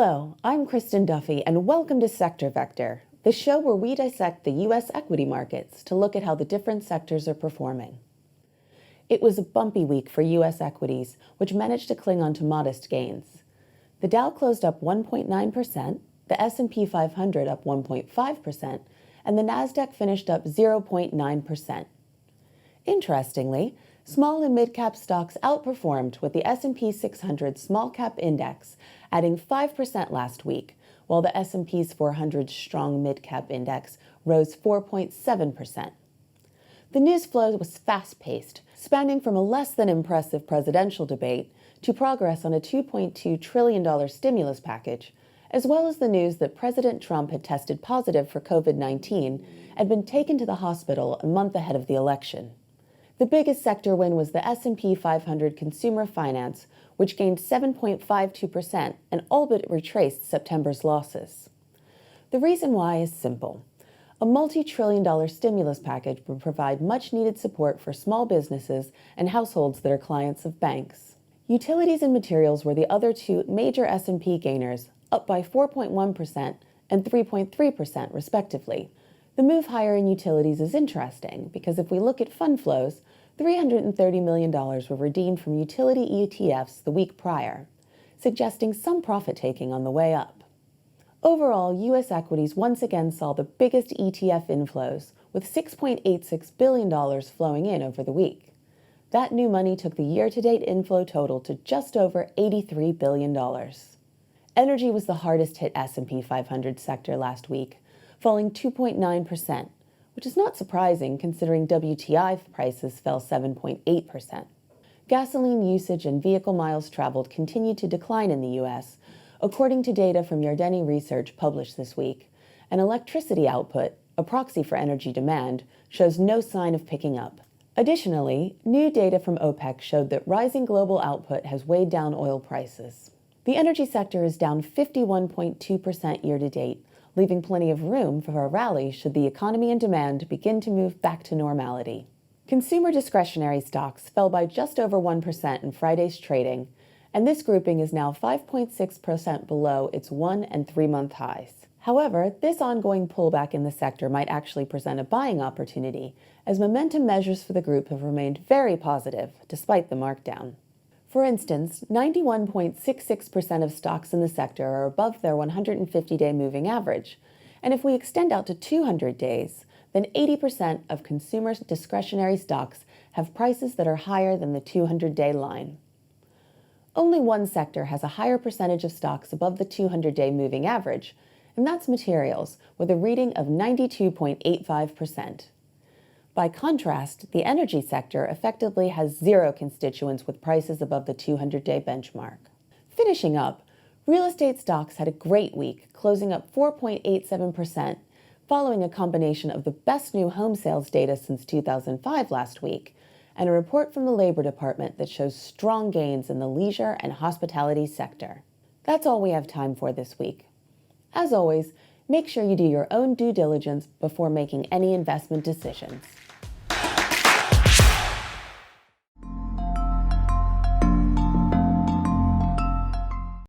Hello, I'm Kristen Duffy, and welcome to Sector Vector, the show where we dissect the U.S. equity markets to look at how the different sectors are performing. It was a bumpy week for U.S. equities, which managed to cling on to modest gains. The Dow closed up 1.9%, the S&P 500 up 1.5%, and the Nasdaq finished up 0.9%. Interestingly, small and mid-cap stocks outperformed, with the S&P 600 small cap index adding 5% last week, while the S&P's 400 strong mid-cap index rose 4.7%. The news flow was fast-paced, spanning from a less than impressive presidential debate to progress on a $2.2 trillion stimulus package, as well as the news that President Trump had tested positive for COVID-19 and been taken to the hospital a month ahead of the election. The biggest sector win was the S&P 500 Consumer Finance, which gained 7.52% and all but retraced September's losses. The reason why is simple. A multi-trillion-dollar stimulus package would provide much-needed support for small businesses and households that are clients of banks. Utilities and materials were the other two major S&P gainers, up by 4.1% and 3.3% respectively. The move higher in utilities is interesting because if we look at fund flows, $330 million were redeemed from utility ETFs the week prior, suggesting some profit-taking on the way up. Overall, U.S. equities once again saw the biggest ETF inflows, with $6.86 billion flowing in over the week. That new money took the year-to-date inflow total to just over $83 billion. Energy was the hardest hit S&P 500 sector last week, falling 2.9%, which is not surprising considering WTI prices fell 7.8%. Gasoline usage and vehicle miles traveled continued to decline in the U.S., according to data from Yardeni Research published this week, and electricity output, a proxy for energy demand, shows no sign of picking up. Additionally, new data from OPEC showed that rising global output has weighed down oil prices. The energy sector is down 51.2% year-to-date, leaving plenty of room for a rally should the economy and demand begin to move back to normality. Consumer discretionary stocks fell by just over 1% in Friday's trading, and this grouping is now 5.6% below its 1- and 3-month highs. However, this ongoing pullback in the sector might actually present a buying opportunity, as momentum measures for the group have remained very positive despite the markdown. For instance, 91.66% of stocks in the sector are above their 150-day moving average, and if we extend out to 200 days, then 80% of consumer discretionary stocks have prices that are higher than the 200-day line. Only one sector has a higher percentage of stocks above the 200-day moving average, and that's materials, with a reading of 92.85%. By contrast, the energy sector effectively has zero constituents with prices above the 200-day benchmark. Finishing up, real estate stocks had a great week, closing up 4.87%, following a combination of the best new home sales data since 2005 last week, and a report from the Labor Department that shows strong gains in the leisure and hospitality sector. That's all we have time for this week. As always, make sure you do your own due diligence before making any investment decisions.